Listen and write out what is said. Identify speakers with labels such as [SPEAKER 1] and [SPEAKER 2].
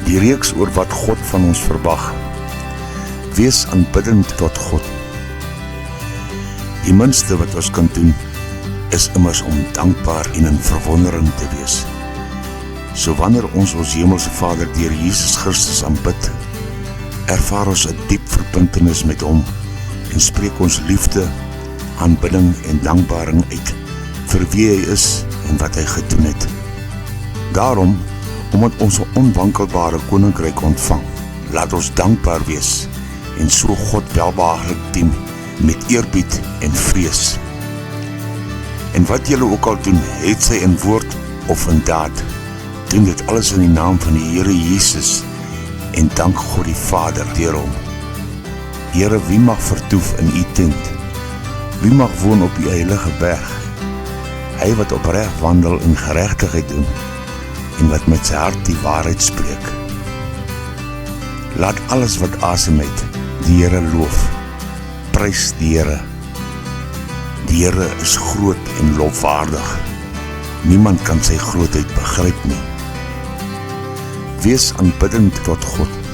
[SPEAKER 1] Die reeks oor wat God van ons verwag. Wees aanbiddend tot God. Die minste wat ons kan doen, is immers om dankbaar en in verwondering te wees. So wanneer ons hemelse Vader deur Jesus Christus aanbid, ervaar ons 'n diep verbintenis met hom en spreek ons liefde, aanbidding en dankbaring uit vir wie hy is en wat hy gedoen het. Daarom, omdat ons 'n onwankelbare koninkryk ontvang, laat ons dankbaar wees en so God welbehaaglik dien met eerbied en vrees. En wat julle ook al doen, het sy in woord of in daad, doen dit alles in die naam van die Here Jesus en dank God die Vader deur hom. Here, wie mag vertoef in u tent? Wie mag woon op u heilige berg? Hy wat opreg wandel en geregtigheid doen en wat met sy hart die waarheid spreek. Laat alles wat asem het die Here loof. Prys die Here. Die Here is groot en lofwaardig. Niemand kan sy grootheid begryp nie. Wees aanbiddend tot God.